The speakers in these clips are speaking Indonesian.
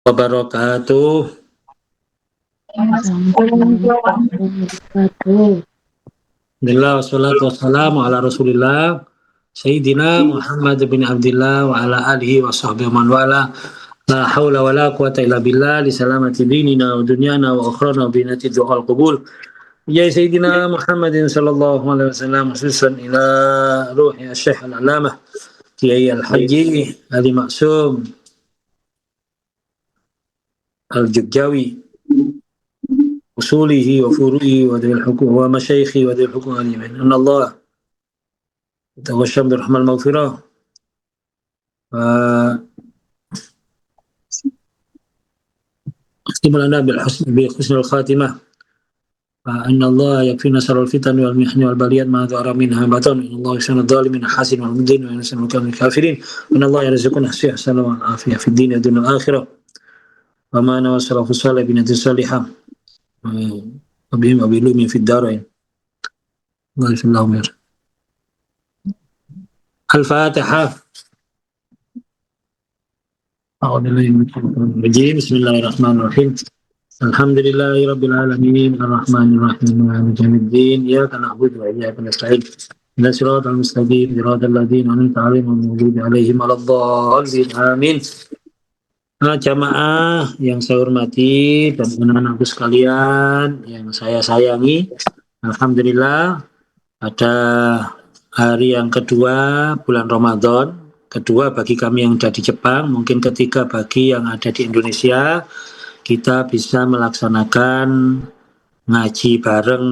wabarakatuh. Alhamdulillah wassalatu wassalamu ala Rasulillah Sayyidina Muhammad bin Abdillah wa ala alihi wa sahbihi man wala. La haula wa la quwata illa billah li salamati dinina wa dunyana wa akhrana bi nati du'al qubul. Ya Sayyidina Muhammadin sallallahu alaihi wasallam khususan ila ruhi Syekh al-Alamah Kiai Al-Haji Ali Maksum Al-Jogjawi usulihi wa furu'i wa dhil hukum wa masyayikhi wa dhil hukum alimin. Allah Tawasham birrahmal maghfirah Istimalana bihusnul khatimah Inna Allah yakfina sarul fitan wal mihni wal baliyat ma dhara minha batan. Inna Allah yusana dhalimin hasin wal mudin wa yusana kafirin. Inna Allah yarzuquna ihsana wal afiyah fid din wa dunya akhirah. Wa ma ana wasalafu salih bin salihah wa bihim wa bilumi fid darain. Al-Fatihah. Bismillahirrahmanirrahim. Alhamdulillahi rabbil alamin arrahmanir rahim maliki yaumiddin iyyaka na'budu wa iyyaka nasta'in ihdinas siratal mustaqim siratal ladzina an'amta 'alaihim ghairil maghdubi 'alaihim waladdallin amin. Jamaah yang saya hormati dan anak-anakku sekalian yang saya sayangi, alhamdulillah pada hari yang kedua bulan Ramadan, kedua bagi kami yang ada di Jepang, mungkin ketiga bagi yang ada di Indonesia, kita bisa melaksanakan ngaji bareng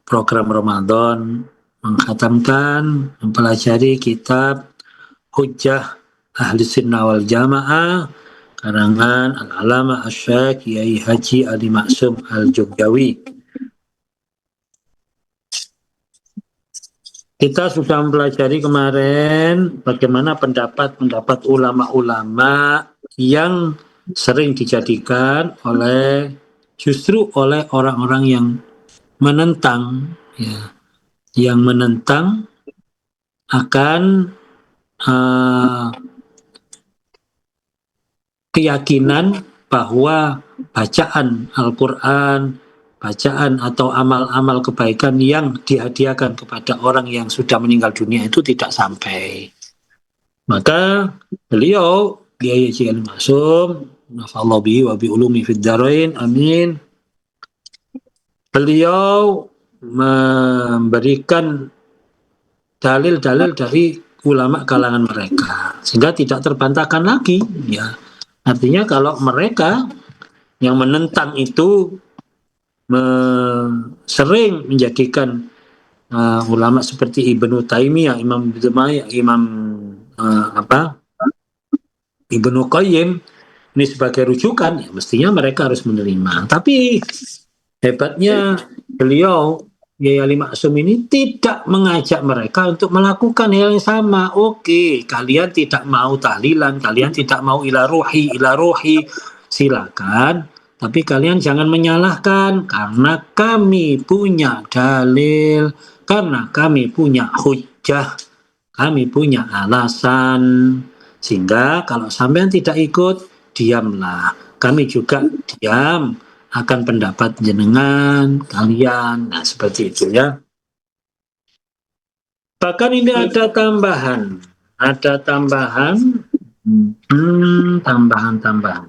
program Ramadan, mengkhatamkan, mempelajari kitab Hujjah Ahli Sunnah wal Jamaah karangan Al-Alamah Asy-Syaikh Kiai Haji Ali Maksum Al-Jogjawi. Kita sudah mempelajari kemarin bagaimana pendapat ulama-ulama yang sering dijadikan justru oleh orang-orang yang menentang, yang menentang akan keyakinan bahwa bacaan Al-Quran, bacaan atau amal-amal kebaikan yang dihadiahkan kepada orang yang sudah meninggal dunia itu tidak sampai. Maka beliau Kiai Haji Ali Maksum nafa'allahu bihi wa bi ulumi fid dharain amin, beliau memberikan dalil-dalil dari ulama kalangan mereka sehingga tidak terbantahkan lagi, ya. Artinya kalau mereka yang menentang itu sering menjadikan ulama seperti Ibnu Taimiyah, Imam Ibnu Qayyim ini sebagai rujukan, ya mestinya mereka harus menerima. Tapi hebatnya beliau Kiai Ali Maksum ini tidak mengajak mereka untuk melakukan hal yang sama. Oke, kalian tidak mau tahlilan, kalian tidak mau ila ruhi, silakan. Tapi kalian jangan menyalahkan karena kami punya dalil, karena kami punya hujjah, kami punya alasan. Sehingga kalau sampean tidak ikut, diamlah. Kami juga diam akan pendapat jenengan, kalian. Nah, seperti itu ya. Bahkan ini ada tambahan. Tambahan.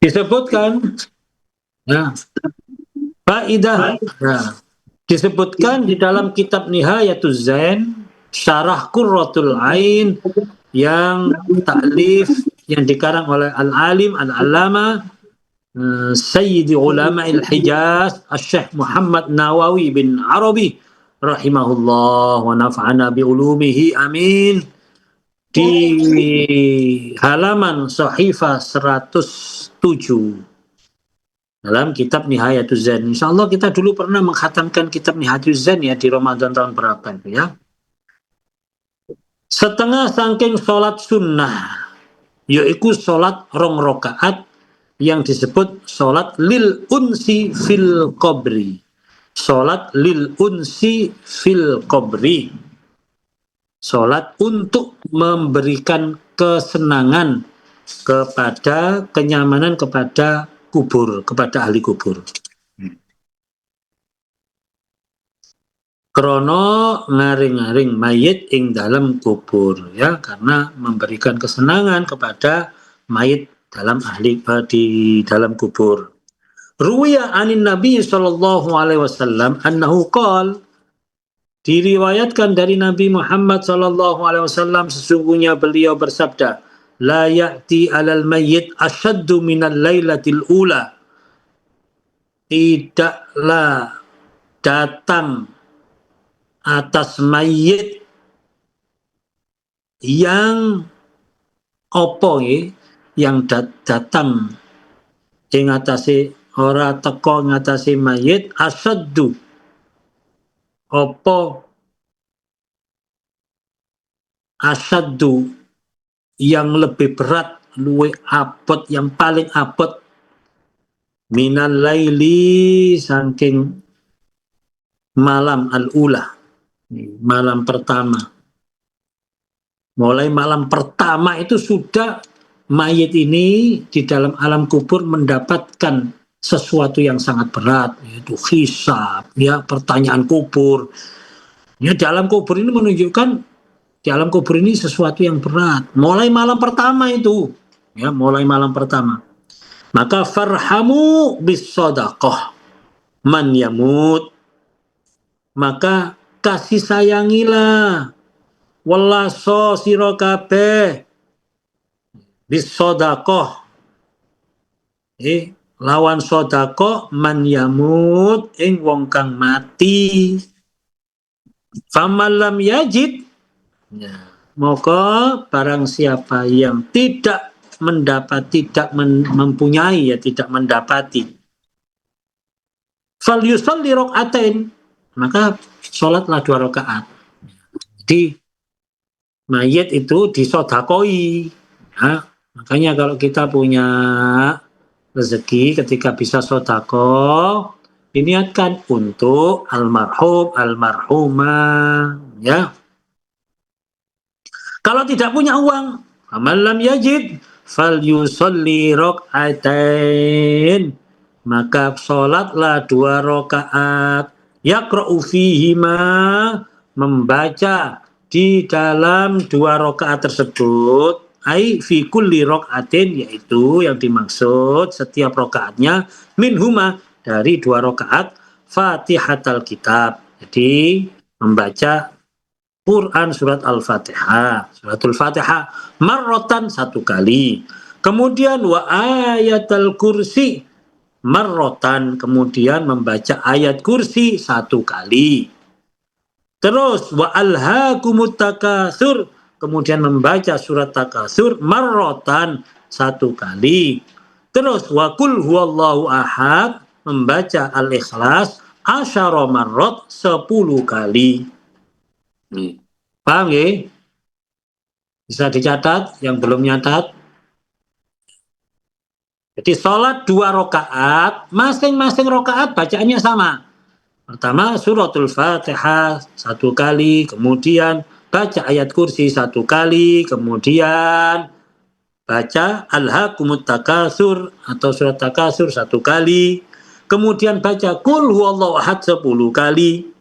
Disebutkan faidah. Disebutkan di dalam kitab Nihayatuz Zain, Syarah Qurratul Ain yang taklif yang dikarang oleh Al-Alim Al-Alama Sayyidi Ulama'il Hijaz Asy-Syaikh Muhammad Nawawi bin Arabi rahimahullah wa nafa'ana bi ulumihi amin, di halaman Shahifah 107 dalam kitab Nihayatuz Zain. Insyaallah kita dulu pernah mengkhatamkan kitab Nihayatuz Zain ya di Ramadan tahun berapa itu ya. Setengah saking sholat sunnah, yaitu sholat 2 rakaat yang disebut sholat lil unsi fil qabri. Salat lil unsi fil qabri. Salat untuk memberikan kesenangan kepada kenyamanan kepada kubur, kepada ahli kubur. Krono ngaring-ngaring mayit ing dalam kubur, ya, karena memberikan kesenangan kepada mayit dalam di dalam kubur. Ruwiya anin Nabi sallallahu alaihi wasallam annahu qala, diriwayatkan dari Nabi Muhammad sallallahu alaihi wasallam sesungguhnya beliau bersabda, la ya'ti 'alal mayyit ashaddu minal lailatil ula. Tidaklah datang atas mayit yang opo yang datang ing atase ora teko ngatasi mayit asaddu opo asaddu yang lebih berat, luwe abot, yang paling abot minal laili saking malam al-ula, malam pertama. Mulai malam pertama itu sudah mayit ini di dalam alam kubur mendapatkan sesuatu yang sangat berat, yaitu hisab, ya, pertanyaan kubur. Ya, di alam kubur ini menunjukkan di alam kubur ini sesuatu yang berat. Mulai malam pertama itu, ya, mulai malam pertama. Maka farhamu bis sadaqah man yamut. Maka kasih sayangilah welaso sira kabeh bisodakoh, lawan sodako man yamut ing wong kang mati. Faman lam yajid, maka barang siapa yang tidak mempunyai, ya, tidak mendapati, fal yusalli rok'atain, maka sholatlah 2 rakaat. Jadi mayit itu disodakoi, ya. Makanya kalau kita punya rezeki ketika bisa sodako, diniatkan untuk almarhum, almarhumah, ya. Kalau tidak punya uang, faman lam yajid fal yusalli rok'atain, maka sholatlah 2 rakaat, yaqra'u fihima, membaca di dalam 2 rakaat tersebut, ai fi kulli raqatin, yaitu yang dimaksud setiap rakaatnya, minhuma, dari 2 rakaat, Fatihatul Kitab. Jadi membaca Quran surat Al-Fatihah, suratul Fatihah marrotan 1 kali. Kemudian wa ayatul kursi marrotan, kemudian membaca ayat kursi 1 kali. Terus wa alhaakumut takasur, kemudian membaca surat takasur marrotan 1 kali. Terus wa qul huwallahu ahad, membaca al-ikhlas asyara marrot 10 kali. Paham ya? Bisa dicatat yang belum nyatat. Jadi sholat 2 rakaat, masing-masing rakaat bacaannya sama. Pertama suratul Fatihah 1 kali, kemudian baca ayat kursi 1 kali, kemudian baca alhaakumut takasur atau surat takasur 1 kali, kemudian baca qul huwallahu ahad 10 kali.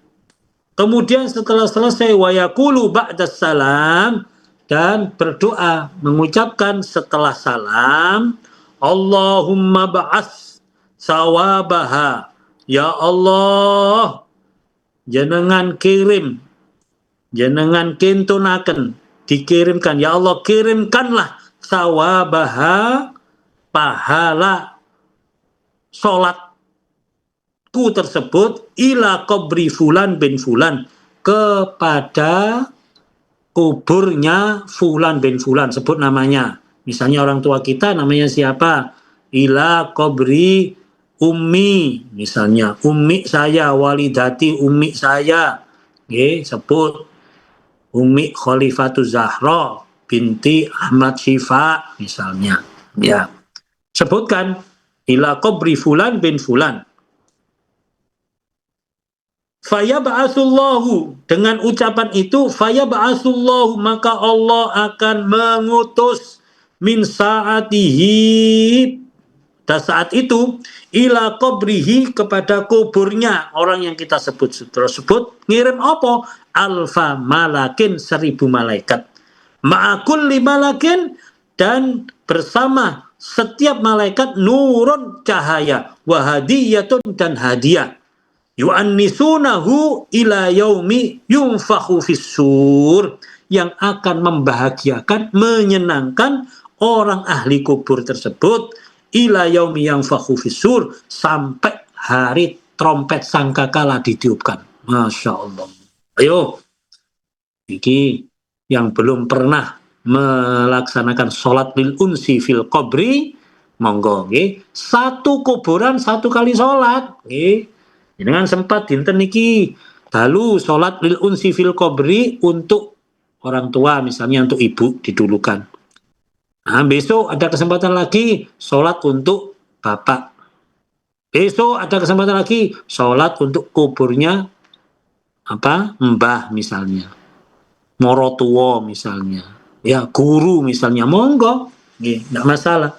Kemudian setelah selesai wa yaqulu ba'das salam, dan berdoa mengucapkan setelah salam, Allahumma ba'as sawabaha, ya Allah jenengan kirim, jenengan kintunaken, dikirimkan, ya Allah kirimkanlah sawabaha, pahala sholat tersebut, ila qabri fulan bin fulan, kepada kuburnya fulan bin fulan, sebut namanya. Misalnya orang tua kita namanya siapa? Ila qabri ummi, misalnya ummi saya, walidati ummi saya, sebut ummi Khalifatul Zahra binti Ahmad Syifa misalnya, ya, sebutkan ila qabri fulan bin fulan. Fayab'atsullahu, dengan ucapan itu fayab'atsullahu, maka Allah akan mengutus min saatihi, dan saat itu ila qabrihi, kepada kuburnya orang yang kita sebut tersebut, ngirim apa? Alfa malakin, 1000 malaikat, ma'akulli malakin, dan bersama setiap malaikat nurun, cahaya, wahadiyatun, dan hadiah, yu'annisunahu ila yaumi yunfakhu fissur, yang akan membahagiakan, menyenangkan orang ahli kubur tersebut, ila yaumi yunfakhu fissur, sampai hari trompet sangkakala ditiupkan. Masya Allah. Ayo, ini yang belum pernah melaksanakan sholat lil unsi fil qabri, monggo nggih, satu kuburan satu kali sholat nggih. Dengan sempat dinten niki dalu sholat lil unsi fil qabri untuk orang tua, misalnya untuk ibu didulukan. Nah, besok ada kesempatan lagi sholat untuk bapak. Besok ada kesempatan lagi sholat untuk kuburnya mbah misalnya, morotuwo misalnya, ya guru misalnya, monggo, nggak masalah.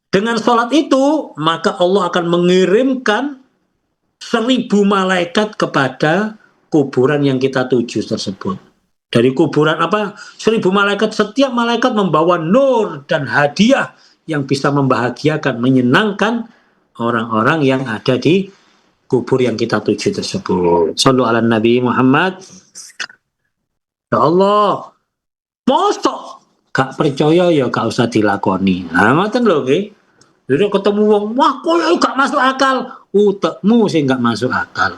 Dengan sholat itu maka Allah akan mengirimkan 1000 malaikat kepada kuburan yang kita tuju tersebut. Dari kuburan 1000 malaikat, setiap malaikat membawa nur dan hadiah yang bisa membahagiakan, menyenangkan orang-orang yang ada di kubur yang kita tuju tersebut. Shallu ala Nabi Muhammad. Ya Allah, mosok gak percaya ya gak usah dilakoni. Nah, ngoten lho nggih. Jadi ketemu wong, wah koyo gak masuk akal, utekmu sing gak masuk akal.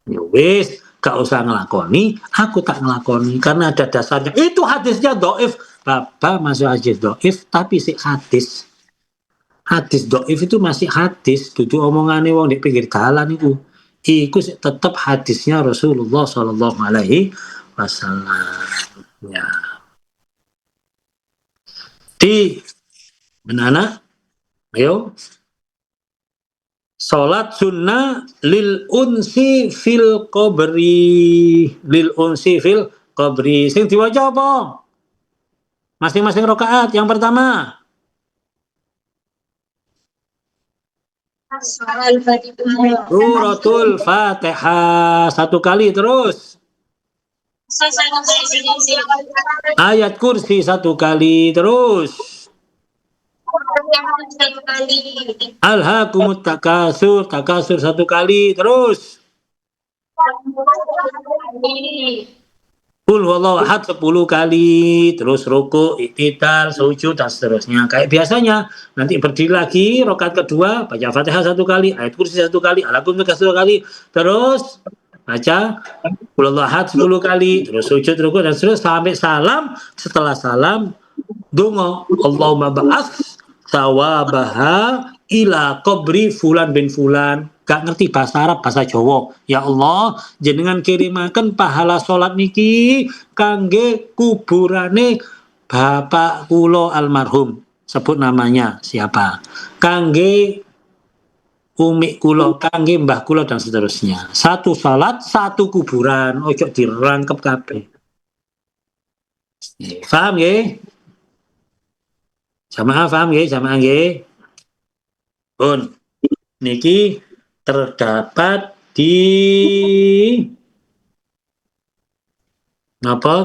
Ya wis, gak usah ngelakoni, aku tak ngelakoni karena ada dasarnya. Itu hadisnya dhaif. Bapak masuk hadis dhaif, tapi si hadis. Hadis dhaif itu masih hadis, dudu omongane wong di pinggir dalan iku. Iku tetap hadisnya Rasulullah sallallahu alaihi wasallam. Ya. Di mana? Ayo. Salat sunnah lil unsi fil qabri. Lil unsi fil qabri. Sing diwaca apa? Masing-masing rakaat. Yang pertama. Suratul Fatihah. 1 kali terus. Ayat kursi 1 kali terus. Alhaakumut takasur, takasur 1 kali terus. Qul huwallahu ahad 10 kali, terus ruku, i'tidal, sujud, dan seterusnya. Kayak biasanya, nanti berdiri lagi, rakaat kedua, baca Fatihah 1 kali, ayat kursi 1 kali, alhaakumut takasur 1 kali, terus baca Qul huwallahu ahad 10 kali, terus sujud, ruku, dan seterusnya sampai salam. Setelah salam, donga, Allahumma ba'ats sawabaha ila qabri fulan bin fulan. Gak ngerti bahasa Arab, bahasa Jawa. Ya Allah, jenengan kirimaken pahala salat niki kangge kuburane bapak kula almarhum. Sebut namanya siapa? Kangge umi kula, kangge mbah kula, dan seterusnya. 1 salat, 1 kuburan. Ojo dirangkep kabeh. Paham nggih? Jamaah paham nggih? Jamaah nggih? Pun niki terdapat di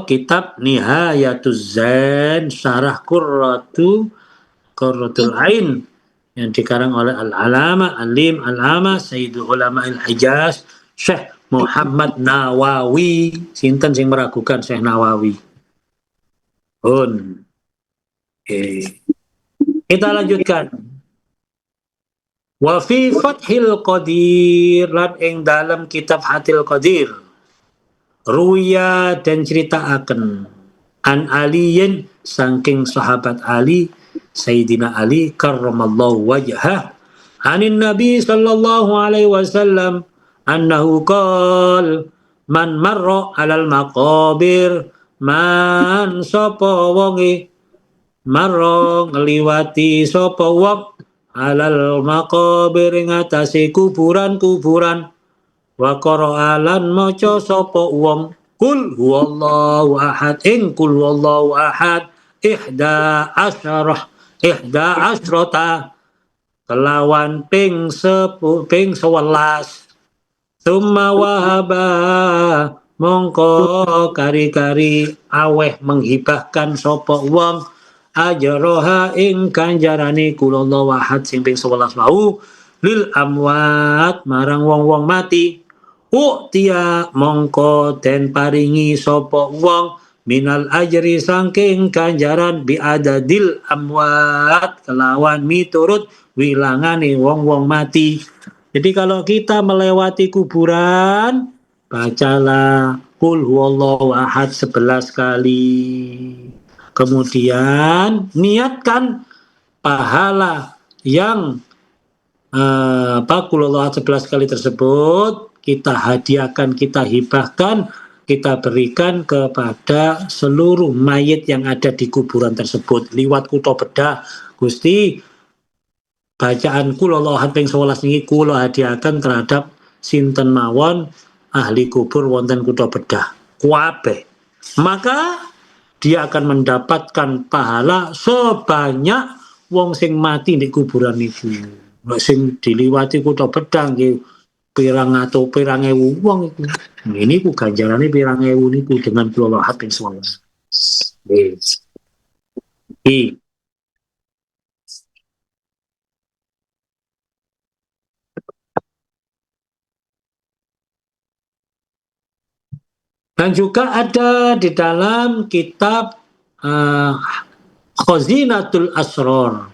kitab Nihayatuz Zain Syarah Qurratul Ain yang dikarang oleh Al-Alama Alim Al-Ama Sayyidul Ulama Al-Hijaz Syekh Muhammad Nawawi. Sinten sing meragukan Syekh Nawawi? Pun kita lanjutkan. Wa fi Fathil Qadir, lan ing dalam kitab Fathil Qadir, ruya dan ceritaaken an Aliyin, saking sahabat Ali, Sayyidina Ali karramallahu wajhah, anin Nabi sallallahu alaihi wasallam annahu qol man marra alal maqabir, man sapa wonge marra ngliwati sapa wong alal maqabir, ngatasi kuburan-kuburan, wa qara'alan maca sapa wong kul huwallahu ahad ing kul huwallahu ahad ihda asyrata kelawan ping 11 summa wahaba mongko kari-kari aweh menghibahkan sapa wong ajroha ing ganjarane kulullah wahad sing ping 11 mau lil amwat marang wong-wong mati uktia mongko den paringi sapa wong minal ajri saking ganjaran biadadil amwat kelawan miturut wilangane wong-wong mati. Jadi kalau kita melewati kuburan, bacalah Qul huwallahu ahad 11 kali. Kemudian niatkan pahala yang Qul huwallahu ahad 11 kali tersebut kita hadiahkan, kita hibahkan, kita berikan kepada seluruh mayit yang ada di kuburan tersebut. Liwat kutha bedah, Gusti bacaan kula ahad ping 11 niki kula hadiahkan terhadap sinten mawon ahli kubur wonten kutha bedah kabeh. Maka dia akan mendapatkan pahala sebanyak wong sing mati di kuburan itu. Sing diliwati kutha bedah nggih pirang atau pirang ewu wong iku. Ini ku ganjarane pirang ewu niku dengan kula ahad ping 11. Dan juga ada di dalam kitab Khazinatul Asrar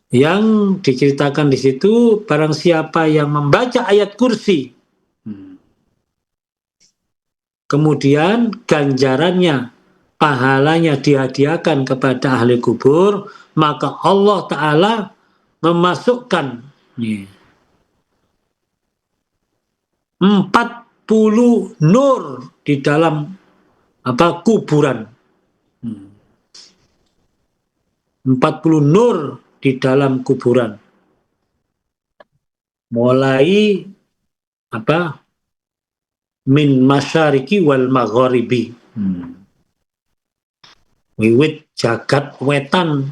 yang diceritakan di situ barang siapa yang membaca ayat kursi kemudian ganjarannya pahalanya dihadiahkan kepada ahli kubur maka Allah Ta'ala memasukkan 40 nur di dalam kuburan. 40 nur di dalam kuburan. Mulai min masyariki wal magharibi. Wiwit jagat wetan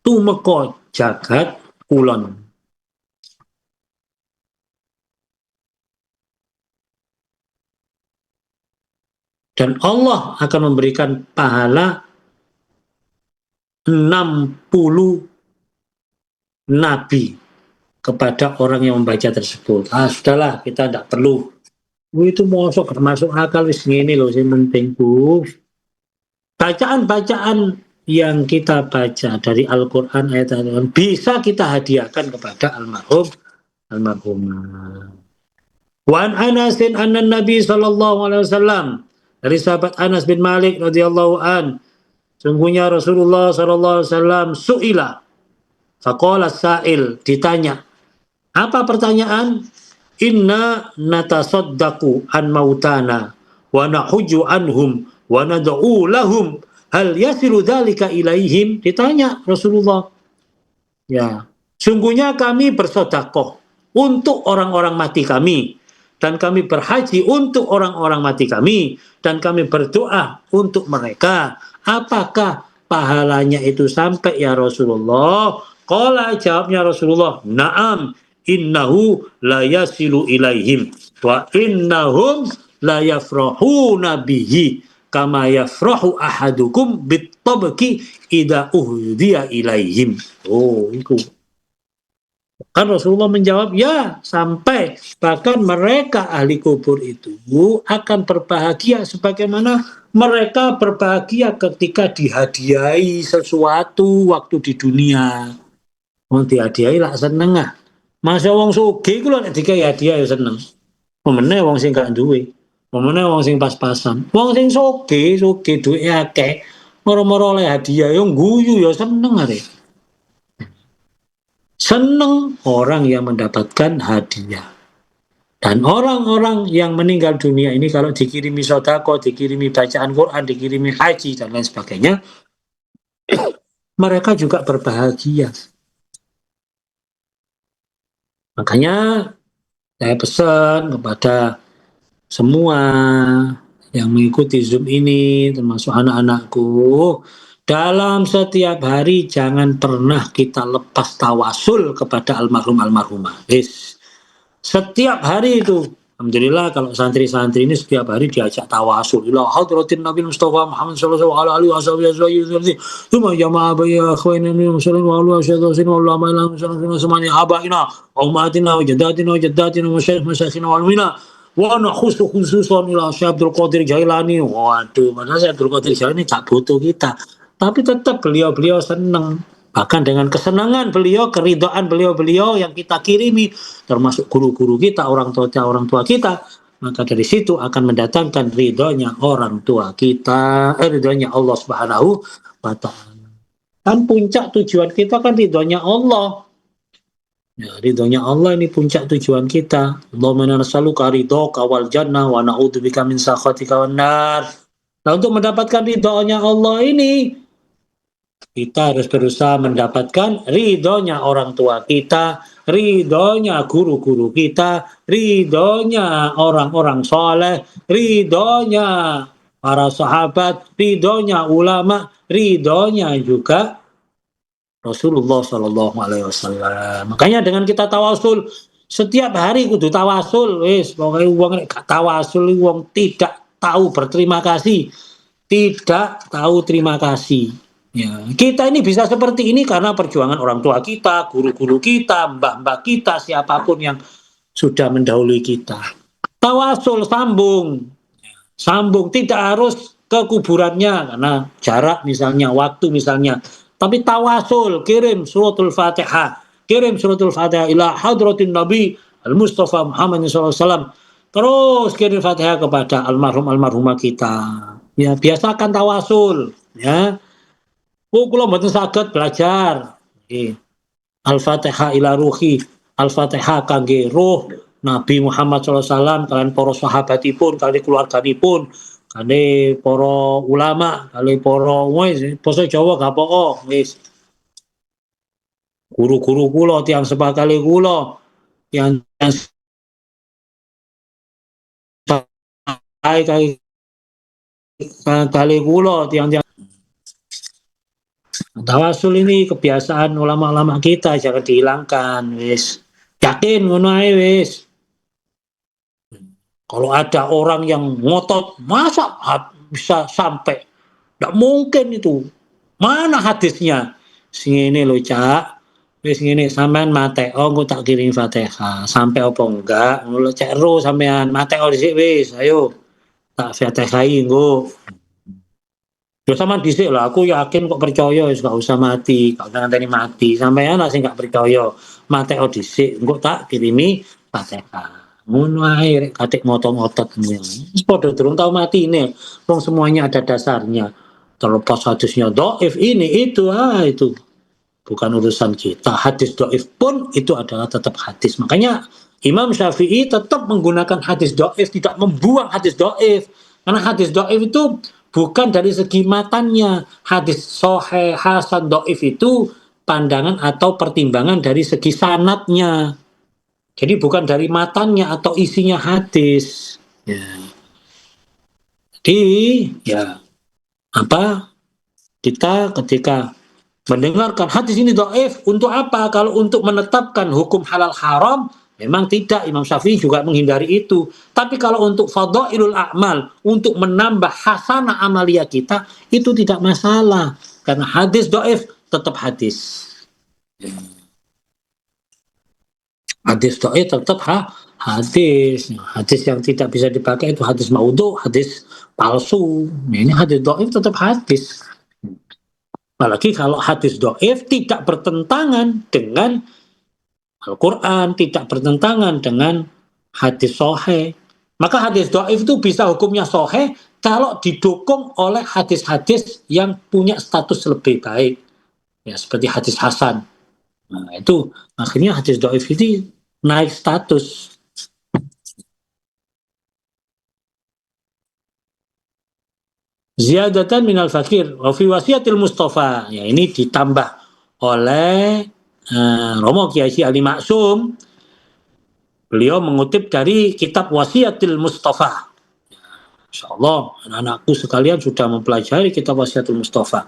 tumeka jagat kulon. Dan Allah akan memberikan pahala 60 nabi kepada orang yang membaca tersebut. Sudahlah, kita tidak perlu. Itu masuk akal wis ngene loh sing penting, Bu. Bacaan-bacaan yang kita baca dari Al-Qur'an ayat-ayat bisa kita hadiahkan kepada almarhumah. Wa an Anasin anna Nabi sallallahu alaihi wasallam dari sahabat Anas bin Malik radhiyallahu an, sungguhnya Rasulullah sallallahu alaihi wasallam su'ila. Faqala sa'il, ditanya. Apa pertanyaan? Inna natasaddaqu an mautana wa nahujju anhum wa nad'u lahum hal yasilu dzalika ilaihim? Ditanya Rasulullah. Ya, sungguhnya kami bersedekah untuk orang-orang mati kami dan kami berhaji untuk orang-orang mati kami dan kami berdoa untuk mereka. Apakah pahalanya itu sampai ya Rasulullah? Qala, jawabnya Rasulullah, na'am, innahu la yasilu ilaihim wa innahum la yafrahuna bihi kama yafrahu ahadukum bitabki idza uhdiya ilaihim. Oh, itu kan Rasulullah menjawab, ya sampai bahkan mereka ahli kubur itu akan berbahagia sebagaimana mereka berbahagia ketika dihadiahi sesuatu waktu di dunia. Wong dihadiahi lah seneng ah. Masa wong sugih iku lho nek dikai hadiah ya seneng. Pemene wong sing gak duwe. Pemene wong sing pas-pasan. Wong sing sugih duwe akeh, moro-moro oleh hadiah yo guyu ya seneng arek. Seneng orang yang mendapatkan hadiah. Dan orang-orang yang meninggal dunia ini kalau dikirimi sedekah, dikirimi bacaan Quran, dikirimi haji dan lain sebagainya, mereka juga berbahagia. Makanya Saya pesan kepada semua yang mengikuti Zoom ini, termasuk anak-anakku, dalam setiap hari jangan pernah kita lepas tawasul kepada almarhum-almarhumah. Setiap hari itu, alhamdulillah kalau santri-santri ini setiap hari diajak tawasul. Ila hadratin Nabi Mustafa Muhammad sallallahu alaihi wasallam. Cuma jamaah ya akhwaina min muslimin wa ala syaitan wa ala ma la semuanya abaina, ummatina wa jaddatina wa masyayikhina wal mina. Wa khususan ila Syekh Abdul Qadir Jailani. Waduh, mana Syekh Abdul Qadir Jailani tak butuh kita. Tapi tetap beliau-beliau senang. Bahkan dengan kesenangan beliau, keridhaan beliau-beliau yang kita kirimi, termasuk guru-guru kita, orang tua kita, maka dari situ akan mendatangkan ridhonya orang tua kita, ridhonya Allah Subhanahu wa Ta'ala. Kan puncak tujuan kita kan ridhonya Allah. Ya, ridhonya Allah ini puncak tujuan kita. Allahumma inna nas'aluka ridhoka wal jannah wa na'udzubika min sakhatika wan nar. Nah, untuk mendapatkan ridhonya Allah ini, kita harus berusaha mendapatkan ridhonya orang tua kita, ridhonya guru-guru kita, ridhonya orang-orang soleh, ridhonya para sahabat, ridhonya ulama, ridhonya juga Rasulullah Shallallahu Alaihi Wasallam. Makanya dengan kita tawasul setiap hari kudu tawasul, pokoknya uang tawasul uang tidak tahu berterima kasih, tidak tahu terima kasih. Ya, kita ini bisa seperti ini karena perjuangan orang tua kita, guru-guru kita, mbah-mbah kita, siapapun yang sudah mendahului kita. Tawasul sambung, tidak harus ke kuburannya karena jarak misalnya, waktu misalnya. Tapi tawasul, kirim suratul Fatihah ila hadratin Nabi al-Mustafa Muhammad SAW. Terus kirim Fatihah kepada almarhumah kita. Ya, biasakan tawasul, ya. Kula mboten saged belajar. Al-Fatihah ila ruhi, Al-Fatihah kangge ruh Nabi Muhammad SAW, kalian para sahabatipun, kalian keluarganipun, kalian para ulama, kalian para basa Jawa gak apa-apa, wis. Guru-guru kula, tiang sepakali kula, yang kali kula, tiang-tiang tawasul ini kebiasaan ulama-ulama kita, jangan dihilangkan, wis. Yakin ngono ae wis. Kalau ada orang yang ngotot, masa bisa sampai? Tidak mungkin itu. Mana hadisnya? Sini lho, Cak. Wis ngene sampean mate, engko tak kirim Fatihah. Sampai apa enggak? Ngono cek ro sampean mate dhisik wis, ayo. Tak Fatihahi engko. Yo sama dhisik lah, aku yakin kok percaya wis gak usah mati, gak usah ngenteni mati. Sampean lah sing gak percaya, mate dhisik engko tak kirimi Fatihah. Ngono ae rek katik motot-motot wis padha durung tau matine. Wong semuanya ada dasarnya. Terlepas hadisnya dhaif ini itu itu bukan urusan kita. Hadis dhaif pun itu adalah tetap hadis. Makanya Imam Syafi'i tetap menggunakan hadis dhaif, tidak membuang hadis dhaif. Karena hadis dhaif itu bukan dari segi matannya. Hadis sahih, hasan, dhaif itu pandangan atau pertimbangan dari segi sanadnya. Jadi bukan dari matannya atau isinya hadis. Ya. Jadi ya kita ketika mendengarkan hadis ini dhaif untuk apa? Kalau untuk menetapkan hukum halal haram, memang tidak. Imam Syafi'i juga menghindari itu. Tapi kalau untuk fadhailul a'mal, untuk menambah hasanah amalia kita, itu tidak masalah. Karena hadis dhaif tetap hadis. Hadis dhaif tetap hadis. Hadis yang tidak bisa dipakai itu hadis maudhu, hadis palsu. Ini hadis dhaif tetap hadis. Apalagi kalau hadis dhaif tidak bertentangan dengan Al-Quran, tidak bertentangan dengan hadis sahih. Maka hadis dhaif itu bisa hukumnya sahih kalau didukung oleh hadis-hadis yang punya status lebih baik. Ya, seperti hadis hasan. Nah, itu akhirnya hadis dhaif ini naik status. Ziyadatan minal fakir wa fi wasiatil Mustafa. Ya, ini ditambah oleh Romo Kiai Ali Maksum Beliau mengutip dari kitab Wasiatul Mustafa. Insyaallah anak-anakku sekalian sudah mempelajari kitab Wasiatul Mustafa.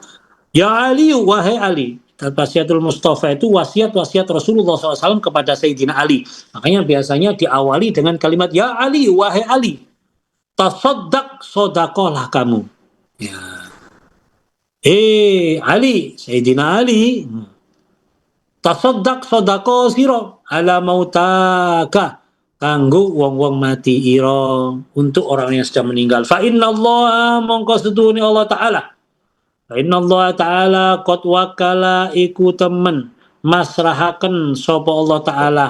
Ya Ali, wahai Ali. Wasiatul Mustafa itu wasiat-wasiat Rasulullah SAW kepada Sayyidina Ali. Makanya biasanya diawali dengan kalimat Ya Ali, wahai Ali. Tasaddaq, sodakohlah kamu. Ya. Ali, Sayyidina Ali. Tasaddaq, sodako siro. Ala mautaka. Kanggo wong-wong mati ira. Untuk orang yang sudah meninggal. Fa inna Allah mongko setuni Allah Ta'ala. Inna Allah Ta'ala qad wakala iku temen masrahaken sapa Allah Ta'ala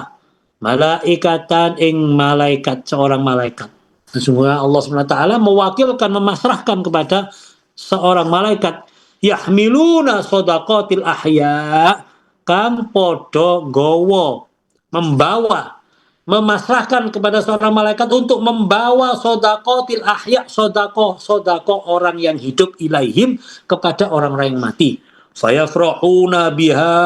malaikatan ing malaikat, seorang malaikat. Sesungguhnya Allah SWT mewakilkan, memasrahkan kepada seorang malaikat yahmiluna sodaqatil ahya kang podo gowo membawa, memasrahkan kepada seorang malaikat untuk membawa sodakotil ahya, sodako orang yang hidup ilaihim kepada orang-orang yang mati. Fayafrahuna biha,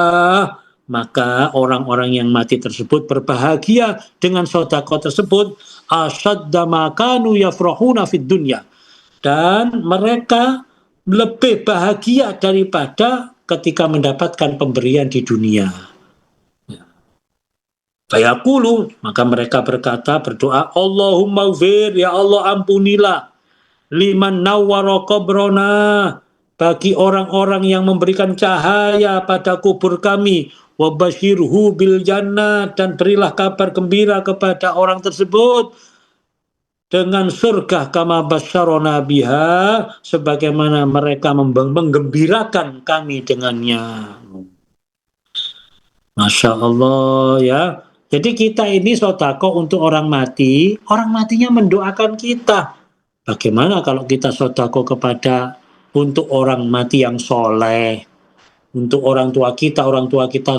maka orang-orang yang mati tersebut berbahagia dengan sodako tersebut. Asyadda makanu yafrahuna fid dunya, dan mereka lebih bahagia daripada ketika mendapatkan pemberian di dunia. Fayaqulu, maka mereka berkata, berdoa, Allahumma ghfir, ya Allah ampunilah, liman nawwara qabrana, bagi orang-orang yang memberikan cahaya pada kubur kami, wa basyirhu bil jannah, dan berilah kabar gembira kepada orang tersebut dengan surga, kama basyarona biha, sebagaimana mereka menggembirakan kami dengannya. Masya Allah ya. Jadi kita ini sodako untuk orang mati, orang matinya mendoakan kita. Bagaimana kalau kita sodako kepada untuk orang mati yang soleh, untuk orang tua kita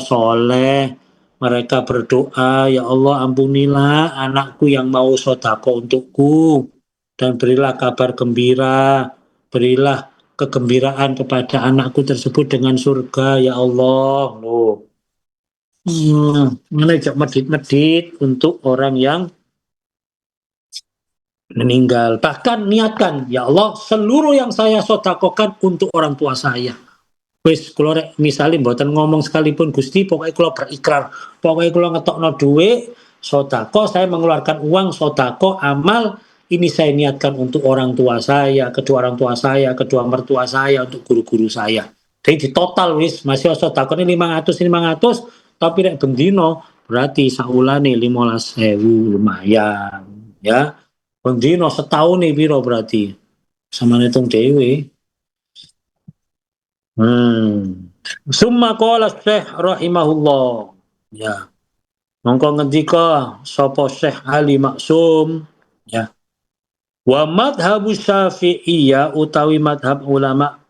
soleh, mereka berdoa, ya Allah ampunilah anakku yang mau sodako untukku, dan berilah kabar gembira, berilah kegembiraan kepada anakku tersebut dengan surga, ya Allah. Loh. Ngajak medit-medit untuk orang yang meninggal. Bahkan niatkan, ya Allah, seluruh yang saya sodakokan untuk orang tua saya. Wis, kalau misalnya mboten ngomong sekalipun Gusti, pokoknya kalau berikrar, pokoknya kalau ngetokno duit, sodako, saya mengeluarkan uang sodako, amal, ini saya niatkan untuk orang tua saya, kedua orang tua saya, kedua mertua saya, untuk guru-guru saya. Jadi di total wis, masih sodako ini 500, tapi nek bendino berarti saulane 15.000, lumayan ya. Bendino setahun nih piro berarti sama hitung dewe. Summa qala Syekh rahimahullah, ya mongko ngendika sapa Syekh Ali Maksum, ya, wa madhabu Syafi'iyah, utawi madhab ulama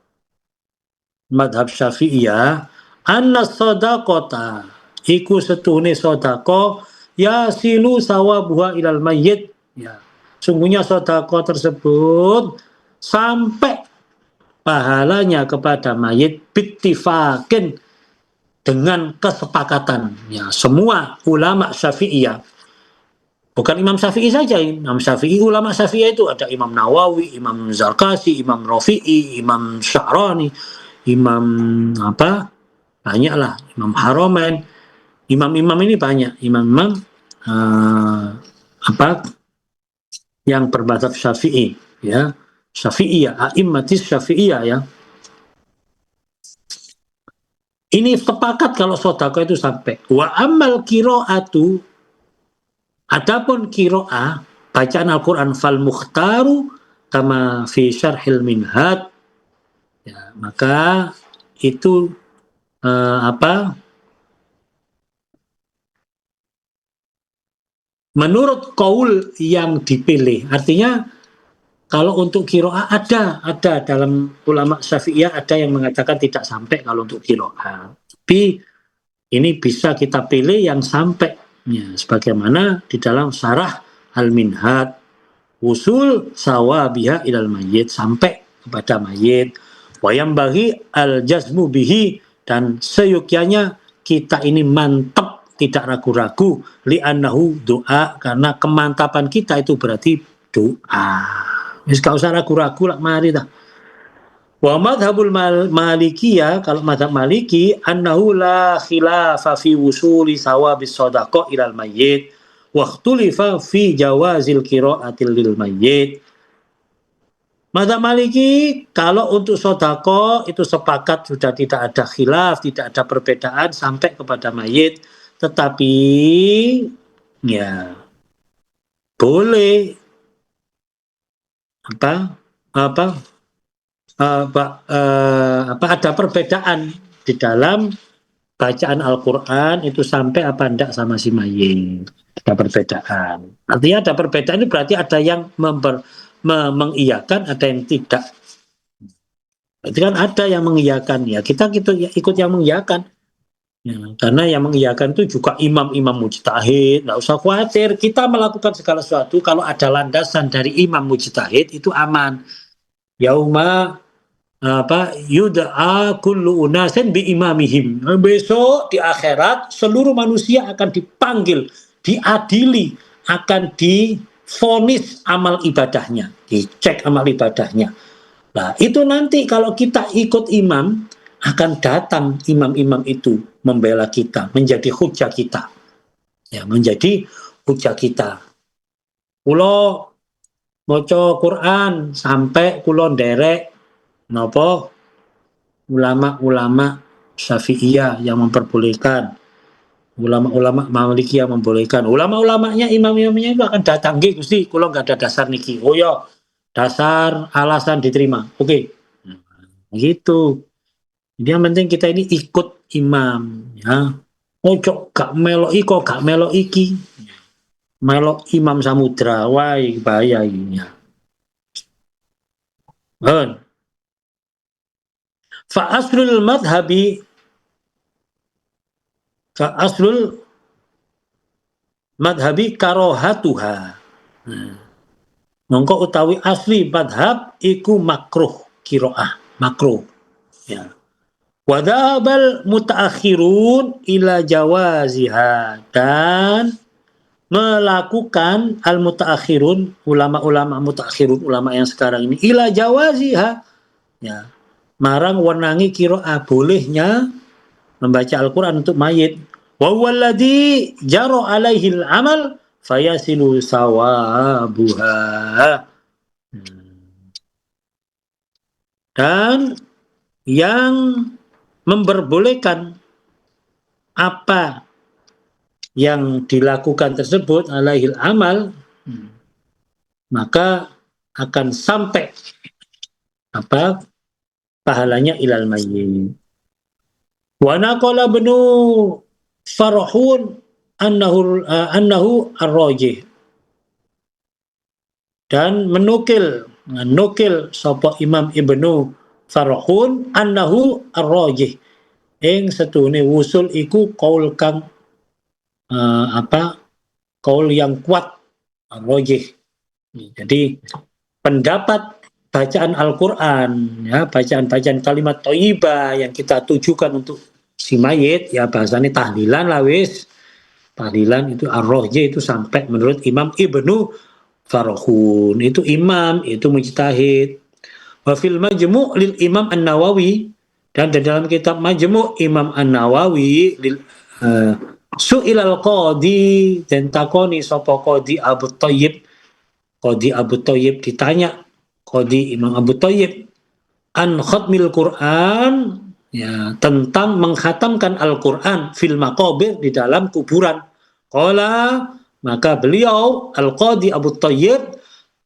madhab Syafi'iyah, anna sadaqata iku setune sodako yasilu sawabuha ilal mayyit, ya, sungguhnya sodako tersebut sampai pahalanya kepada mayit bittifakin, dengan kesepakatan, ya, semua ulama Syafi'iyah. Bukan Imam Syafi'i saja, Imam Syafi'i, ulama Syafi'iyah itu ada Imam Nawawi, Imam Zarkasi, Imam Rafi'i, Imam Sya'rani, Imam apa, banyaklah, Imam Haramain. Imam-imam ini banyak, imam-imam yang bermadzhab Syafi'i, ya, Syafi'iyah, a'immatis Syafi'iyah, ya. Ini sepakat kalau sodako itu sampai. Wa amal kiro'atu, adapun kiro'ah, bacaan Al-Quran, fal mukhtaru kama fi syarhil minhad, ya, maka itu menurut kaul yang dipilih. Artinya kalau untuk kiro'ah ada dalam ulama Syafi'iyah ada yang mengatakan tidak sampai kalau untuk kiro'ah. Tapi ini bisa kita pilih yang sampai, ya, sebagaimana di dalam syarah Al-Minhad, usul sawabiha ilal mayyit, sampai kepada mayit. Wa yambaghi al-jazmu bihi, dan seyogyanya kita ini mantap tidak ragu-ragu, li'annahu doa, karena kemantapan kita itu berarti doa. Wis gak usah ragu-ragu lah, mari dah. Wa madhabul malikiyah, kalau madhab maliki, annahu la khilafa fi wusuli sawabis sodaqah ilal mayyit, wa ikhtulifa fi jawazil qiraatil lil mayyit. Madhab maliki, kalau untuk sodaqah itu sepakat sudah tidak ada khilaf, tidak ada perbedaan sampai kepada mayit. Tetapi ya boleh ada perbedaan di dalam bacaan Al-Quran itu sampai apa enggak sama si mayit. Ada perbedaan. Artinya ada perbedaan itu berarti ada yang mengiyakan, ada yang tidak. Berarti kan ada yang mengiyakan, ya kita ikut yang mengiyakan. Ya, karena yang mengiyakan itu juga imam-imam mujtahid, nggak usah khawatir. Kita melakukan segala sesuatu kalau ada landasan dari imam mujtahid itu aman. Yauma yud'a kullu unasin bi imamihim. Besok di akhirat seluruh manusia akan dipanggil, diadili, akan divonis amal ibadahnya, dicek amal ibadahnya. Nah, itu nanti kalau kita ikut imam, akan datang imam-imam itu membela kita, menjadi hujah kita. Ya, menjadi hujah kita. Kulo maca Quran sampai kulo nderek napa ulama-ulama Syafi'iyah yang memperbolehkan, ulama-ulama Maliki yang membolehkan, ulama-ulamanya, imam-imamnya itu akan datang, nggih Gusti, kula nggak ada dasar niki. Oh ya, dasar alasan diterima. Oke. Gitu. Jadi yang penting kita ini ikut imam, ya. Ojo gak melok iko, gak melok iki. Melok Imam Samudra, wah bahaya ini. Fa aslul madhabi karohatuha. Mongko utawi asli madhab iku makruh kiroah, makruh. Ya. Wadhabal mutaakhirun ila jawaziha, dan melakukan al mutaakhirun, ulama-ulama mutaakhirun, ulama yang sekarang ini, ila jawaziha, ya, marang wenangi qiraah, bolehnya membaca Al-Qur'an untuk mayit. Wa walladzi jaro alaihi al-amal fayasilu sawabuha. Dan yang memperbolehkan apa yang dilakukan tersebut alaihil amal, maka akan sampai pahalanya ilal mayyit. Wa naqala bnu Farahun annahu ar-rajih, dan menukil sapa Imam Ibnu Farahun annahu ar-rajih, ing setune wusul iku kaul kang kaul yang kuat, ar-rajih. Jadi pendapat bacaan Al-Qur'an, ya, bacaan kalimat thayyibah yang kita tujukan untuk si mayit, ya bahasanya tahlilan lah wis. Tahlilan itu ar-rajih itu sampai menurut Imam Ibnu Farahun, itu imam, itu mujtahid. Wa fil majmu' lil Imam An-Nawawi, dan di dalam kitab Majmu' Imam An-Nawawi su'ilal qadi, dan takoni sapa qadi Abu Thayyib, qadi Abu Thayyib ditanya, qadi Imam Abu Thayyib, an khatmil Quran, ya, tentang menghatamkan Al-Quran fil maqabir, di dalam kuburan. Qala, maka beliau Al-Qadi Abu Thayyib,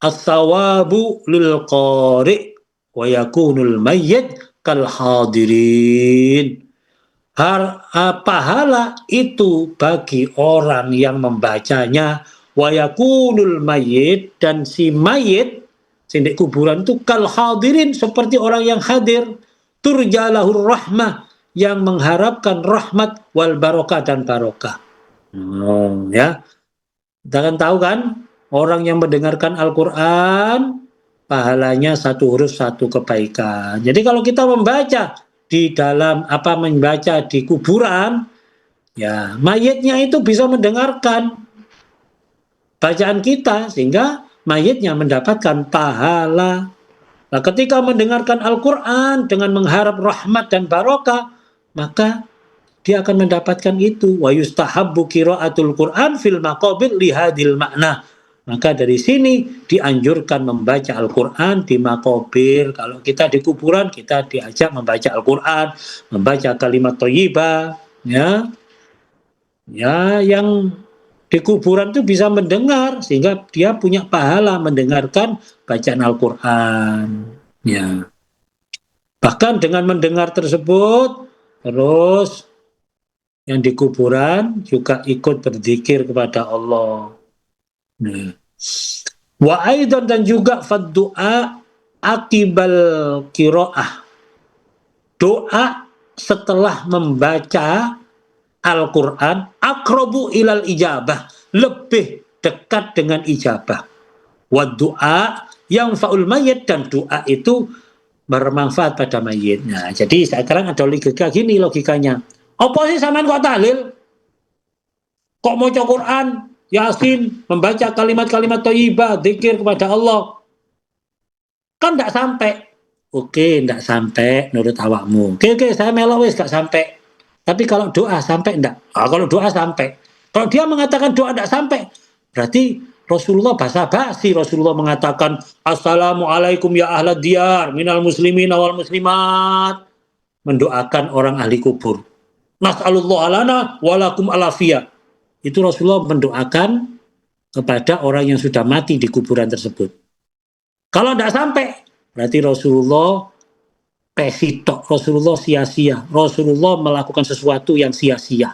as-sawabu lil qari' wa yakunul mayyit kal hadirin. Pahala itu bagi orang yang membacanya, wa yakunul mayyit, dan si mayit sindik kuburan itu kal hadirin, seperti orang yang hadir, turjalahur rahmah, yang mengharapkan rahmat, wal barokah, dan barokah. Ya, kita kan tahu kan, orang yang mendengarkan Al-Quran pahalanya satu huruf satu kebaikan. Jadi kalau kita membaca di dalam membaca di kuburan, Ya, mayitnya itu bisa mendengarkan bacaan kita sehingga mayitnya mendapatkan pahala. Nah, ketika mendengarkan Al-Quran dengan mengharap rahmat dan barokah, maka dia akan mendapatkan itu. Wa yustahabbu qiraatul Qur'an fil maqabir lihadil makna. Maka dari sini dianjurkan membaca Al-Quran di makobir. Kalau kita di kuburan, kita diajak membaca Al-Quran, membaca kalimat thayyibah, ya, ya, yang di kuburan itu bisa mendengar sehingga dia punya pahala mendengarkan bacaan Al-Quran. Ya. Bahkan dengan mendengar tersebut, terus yang di kuburan juga ikut berzikir kepada Allah. Nah. Wa aidan dan juga faddu'a akibal kiro'ah. Doa setelah membaca Al-Quran akrobu ilal ijabah. Lebih dekat dengan ijabah. Wa doa yang fa'ul mayit dan doa itu bermanfaat pada mayit. Nah, jadi sekarang ada logika gini logikanya. Apa sih sampean kok tahlil? Kok mau Quran, Yasin, membaca kalimat-kalimat thayyibah, zikir kepada Allah? Kan enggak sampai. Oke, enggak sampai menurut awakmu. Oke, saya melok wis enggak sampai. Tapi kalau doa sampai enggak? Kalau doa sampai. Kalau dia mengatakan doa enggak sampai, berarti Rasulullah basa-basi. Rasulullah mengatakan, Assalamualaikum ya ahlad diyar, minal muslimin wal muslimat. Mendoakan orang ahli kubur. Nas'alullah alana walakum alafiyah. Itu Rasulullah mendoakan kepada orang yang sudah mati di kuburan tersebut. Kalau tidak sampai, berarti Rasulullah pesitok, Rasulullah sia-sia, Rasulullah melakukan sesuatu yang sia-sia.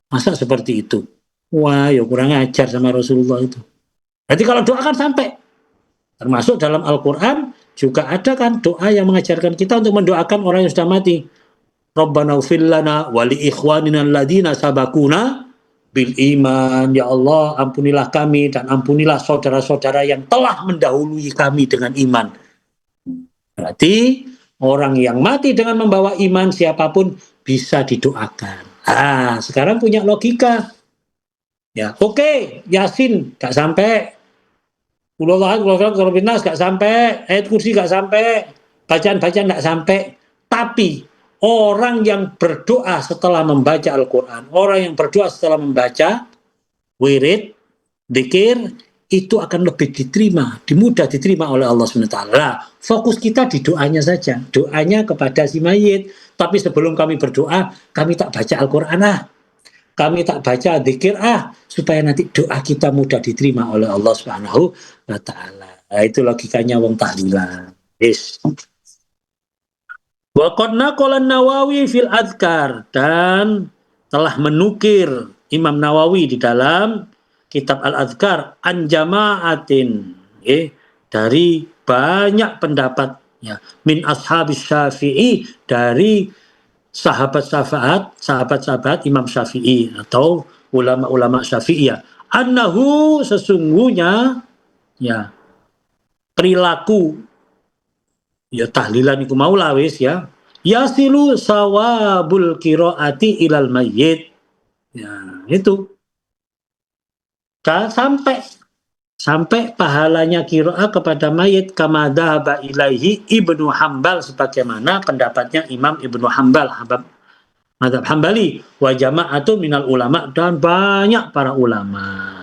Masa seperti itu? Wah, ya kurang ajar sama Rasulullah itu. Berarti kalau doa kan sampai. Termasuk dalam Al-Quran juga ada kan doa yang mengajarkan kita untuk mendoakan orang yang sudah mati. Rabbana ufir lana wa li ikhwanina alladhina sabakuna bil iman. Ya Allah, ampunilah kami dan ampunilah saudara-saudara yang telah mendahului kami dengan iman. Berarti orang yang mati dengan membawa iman siapapun bisa didoakan. Sekarang punya logika. Ya, oke, Yasin gak sampai. Ululahat, gak sampai. Ayat kursi gak sampai. Bacaan-bacaan gak sampai. Tapi orang yang berdoa setelah membaca Al-Quran, orang yang berdoa setelah membaca wirid, dzikir, itu akan lebih diterima, mudah diterima oleh Allah SWT. Nah, fokus kita di doanya saja, doanya kepada si mayit. Tapi sebelum kami berdoa, kami tak baca Al-Quran kami tak baca dzikir supaya nanti doa kita mudah diterima oleh Allah Subhanahu wa taala. Nah, itu logikanya wong tahlilan. Yes. Wa qad naqala Nawawi fil Adhkar, dan telah menukir Imam Nawawi di dalam kitab Al-Adhkar an jama'atin, dari banyak pendapat, ya, min ashabis Syafi'i, dari sahabat-sahabat Imam Syafi'i atau ulama-ulama Syafi'iyah, annahu sesungguhnya, ya, perilaku, ya, tahlilan iku mau lawis, ya, yasilu sawabul qiraati ilal mayyit. Ya, itu sampai pahalanya qiraah kepada mayit, kama dhahaba ilaihi Ibnu Hambal, sebagaimana pendapatnya Imam Ibnu Hambal, mazhab Hambali, wa jama'atu minal ulama, dan banyak para ulama.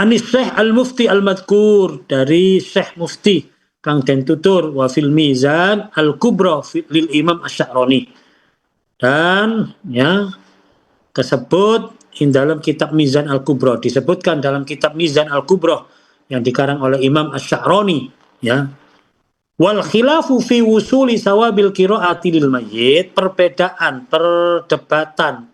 Anis Syekh Al-Mufti Al-Madkur, dari Syekh Mufti kang den tutur, wa fil Mizan Al-Kubra lil Imam Asy-Sya'rani, dan, ya, tersebut dalam kitab Mizan Al-Kubra, disebutkan dalam kitab Mizan Al-Kubra yang dikarang oleh Imam Asy-Sya'rani, ya. Wal khilafu fi wusuli sawabil qiraati lil mayyit, perdebatan,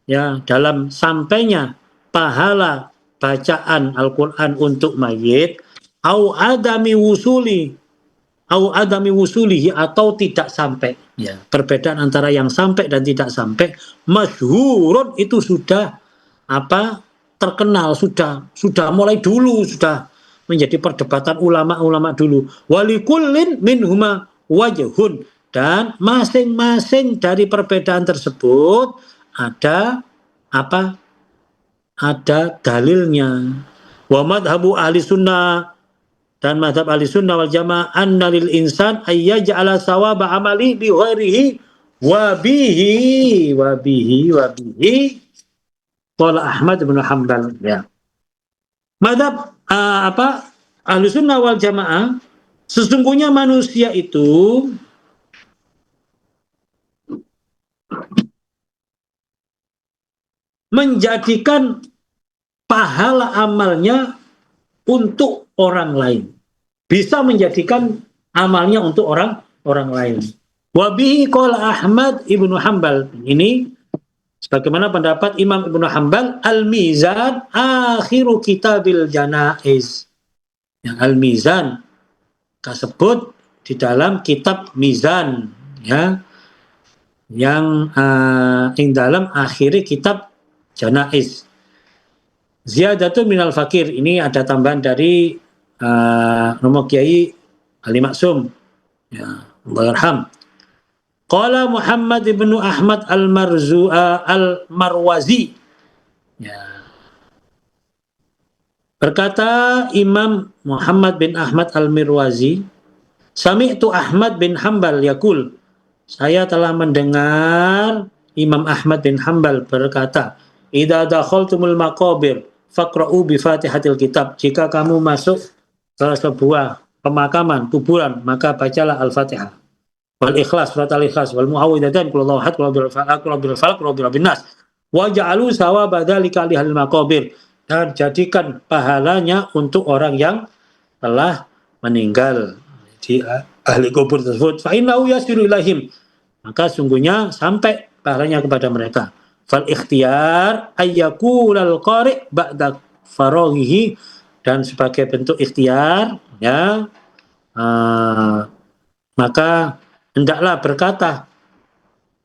ya, dalam sampainya pahala bacaan Al-Quran untuk mayit, au adami wusulihi, atau tidak sampai, ya, perbedaan antara yang sampai dan tidak sampai, masyhurun, itu sudah terkenal, sudah mulai dulu, sudah menjadi perdebatan ulama-ulama dulu. Walikullin minhuma wajhun, dan masing-masing dari perbedaan tersebut ada apa? Ada dalilnya. Wa madhabu ahli sunnah, dan madhab ahli sunnah wal jamaah, anna lil insan ayyaj'ala sawaba amali bi ghairihi wa bihi qala Ahmad bin Hanbal, ya. Madhab ahli sunnah wal jamaah, sesungguhnya manusia itu menjadikan pahala amalnya untuk orang lain. Bisa menjadikan amalnya untuk orang lain. Wabihi qala Ahmad ibnu Hanbal. Ini sebagaimana pendapat Imam Ibnu Hanbal, Al-Mizan akhiru kitabil janaiz. Yang Al-Mizan tersebut di dalam kitab Mizan, ya, yang dalam akhiri kitab janaiz. Ziyadatu minal fakir, ini ada tambahan dari Romo Kiai Ali Maksum, ya, Allahyarham. Qala Muhammad ibnu Ahmad al-Marwazi, ya. Berkata Imam Muhammad bin Ahmad al-Marwazi, sami'tu Ahmad bin Hanbal yaqul, saya telah mendengar Imam Ahmad bin Hanbal berkata, idza dakhaltumul maqabir faqra'u bi Fatihatil kitab, jika kamu masuk ke sebuah pemakaman, kuburan, maka bacalah Al-Fatihah. Wal ikhlas, surat al-ikhlas, wal muawwidatan, qul huwallahu ahad, qul huwal falaq, qul huwal nas. Wa ja'alu sawaba dzalika li ahli maqabir, dan jadikan pahalanya untuk orang yang telah meninggal di ahli kubur tersebut. Fa innahu yasiru ilaihim, maka sungguhnya sampai pahalanya kepada mereka. Fal ikhtiyar ayyaqulal qari' ba'da faraghihi, dan sebagai bentuk ikhtiar, ya, maka hendaklah berkata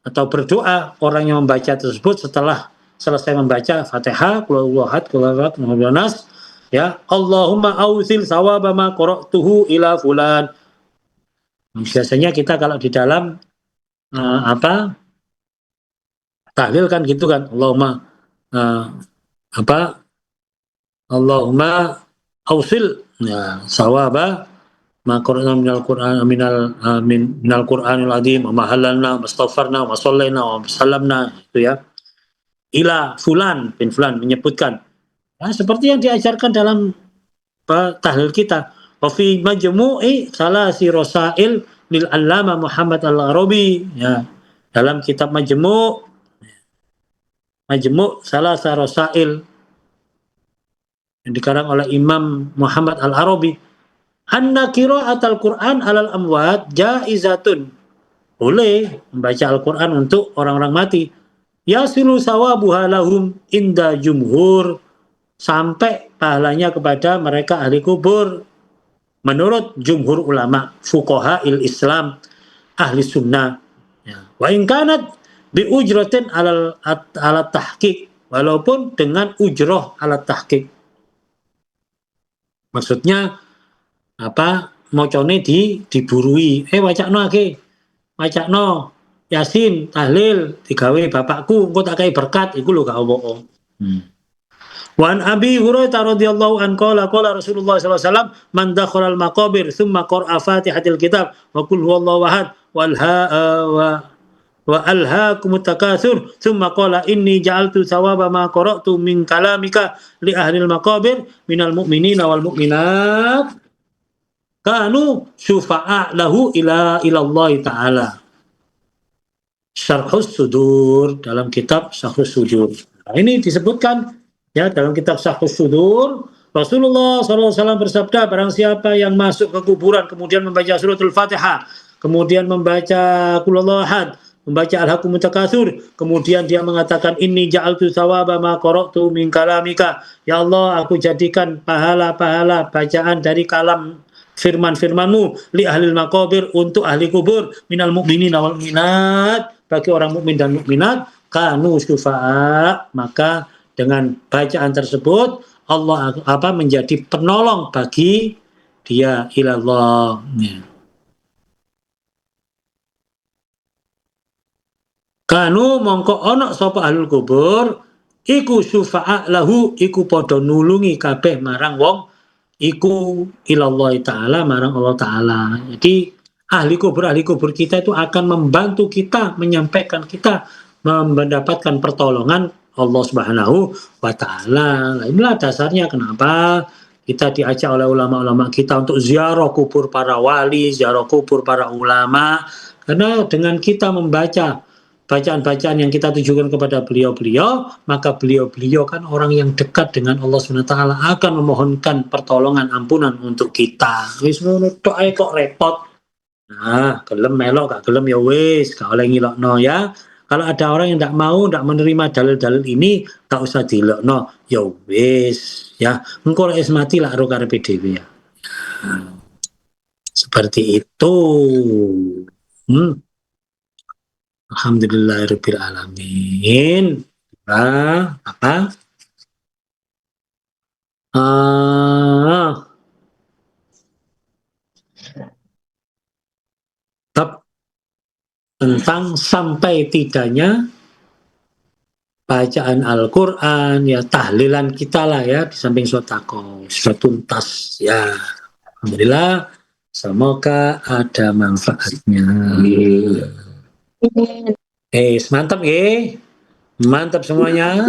atau berdoa orang yang membaca tersebut setelah selesai membaca Fatihah, qul huwallahu ahad, qul huwal falaq, ya, Allahumma ausil sawaba ma qara'tuhu ila fulan. Biasanya kita kalau di dalam tahlil kan gitu kan, Allahumma ausil, ya, sawaba ma qara'na minal Qur'an minal Qur'anil azim wa ma halalna wastaghfarna wa shallaina wa sallamna, itu ya, ila fulan bin fulan, menyebutkan, nah, seperti yang diajarkan dalam tahlil kita. Wa fi majmu'i salasi rasail lil allama Muhammad al-Arabi, ya, dalam kitab majmu' salasa rasail yang dikarang oleh Imam Muhammad al-Arabi, anna qira'atul Qur'an alal amwat jaizatun, boleh membaca Al-Qur'an untuk orang-orang mati, yasilu sawabuha lahum inda jumhur, sampai pahalanya kepada mereka ahli kubur menurut jumhur ulama fuqaha Islam ahli sunnah, ya. Wa in kanat bi ujratin ala tahqiq, walaupun dengan ujroh ala tahqiq, maksudnya mocone diburui, wacakno Yasin tahlil digawe bapakku engko tak kei berkat, iku lho gak apa-apa. Wan Abi Hurairah radhiyallahu anhu qala Rasulullah sallallahu alaihi wasallam, man dakhala al-maqabir thumma qara'a Fatihatil kitab wa qul huwallahu ahad wa alhaakumut takatsur thumma qala inni ja'altu thawaba ma qara'tu min kalamika li ahli al-maqabir minal mu'minina wal mu'minat kanu syufa'a lahu ila Allah ta'ala. Syarhus Sudur, dalam kitab Syarhus Sudur. Nah, ini disebutkan, ya, dalam kitab Syarhus Sudur, Rasulullah SAW bersabda, barang siapa yang masuk ke kuburan kemudian membaca suratul Fatihah, kemudian membaca Qul huwallahu ahad, membaca Al-Hakumut Takatsur, kemudian dia mengatakan inni ja'altu thawaba ma qara'tu min kalamika, ya Allah, aku jadikan pahala-pahala bacaan dari kalam firman-firmanmu li ahlil maqabir, untuk ahli kubur, minal mu'minina wal mu'minat, bagi orang mukmin dan mukminat, kanu syufa'a, maka dengan bacaan tersebut Allah menjadi penolong bagi dia ilallah. Ya. Kanu mongko ono sapa ahlul kubur iku syufa'a lahu iku padha nulungi kabeh marang wong iku ilallah taala marang Allah taala. Jadi ahli kubur kita itu akan membantu kita menyampaikan kita mendapatkan pertolongan Allah Subhanahu wa taala. Nah, inilah dasarnya kenapa kita diajak oleh ulama-ulama kita untuk ziarah kubur para wali, ziarah kubur para ulama. Karena dengan kita membaca bacaan-bacaan yang kita tujukan kepada beliau-beliau, maka beliau-beliau kan orang yang dekat dengan Allah SWT akan memohonkan pertolongan ampunan untuk kita. Wis ngono tok ae kok repot. Nah, gelem melok gak gelem ya wis, gak oleh ngilokno ya. Kalau ada orang yang tidak mau, tidak menerima dalil-dalil ini, gak usah dilokno. Ya wis, ya. Engko lek mati lah karo karepe dhewe ya. Seperti itu. Alhamdulillahirabbil alamin. Apa? Ah, bab tentang sampai tidaknya bacaan Al-Quran, ya tahlilan kita lah ya, di samping sodako, sudah tuntas ya. Alhamdulillah, semoga ada manfaatnya. Mantap ya, mantap semuanya.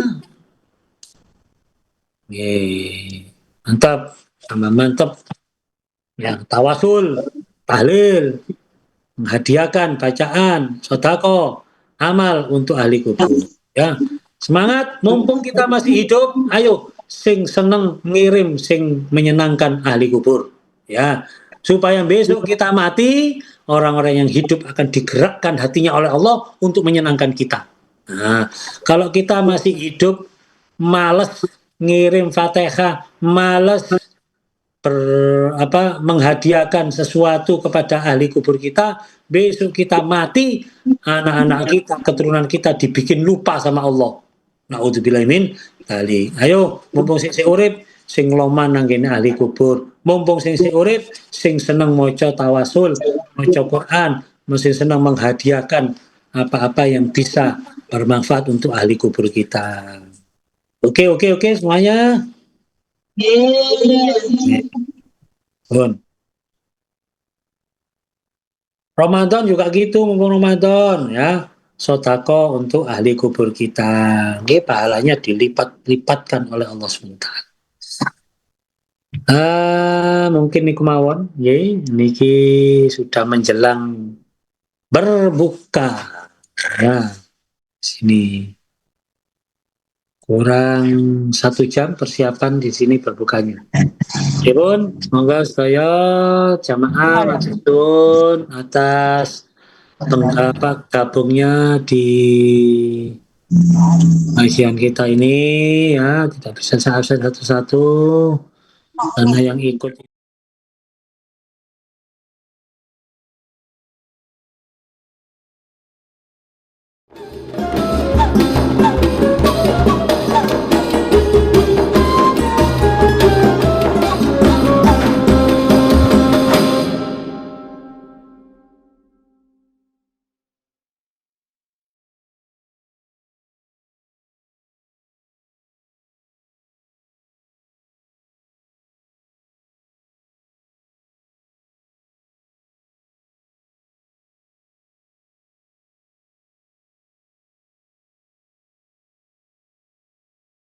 Mantap, sama mantap. Ya, tawasul, tahlil, menghadiahkan bacaan, sodako, amal untuk ahli kubur. Ya, semangat, mumpung kita masih hidup, ayo sing seneng ngirim, sing menyenangkan ahli kubur. Ya, supaya besok kita mati, orang-orang yang hidup akan digerakkan hatinya oleh Allah untuk menyenangkan kita. Nah, kalau kita masih hidup, males ngirim Fatihah, males menghadiahkan sesuatu kepada ahli kubur kita, besok kita mati, anak-anak kita, keturunan kita dibikin lupa sama Allah. Naudzubillah min dzalik. Ayo, mumpung sing urip, sing loman nang kene ahli kubur. Mumpung sing urip, sing seneng maca tawasul, maca Quran, mesti seneng menghadiahkan apa-apa yang bisa bermanfaat untuk ahli kubur kita. Oke semuanya. Ramadan juga gitu, mumpung Ramadan ya. Sodako untuk ahli kubur kita. Ini pahalanya dilipat-lipatkan oleh Allah SWT. Mungkin niku mawon, niki sudah menjelang berbuka. Ya, sini kurang 1 jam persiapan di sini berbukanya. Pun, semoga saya jamaah maksudun atas gabungnya di kajian kita ini ya, tidak bisa saya absen satu-satu karena yang ikut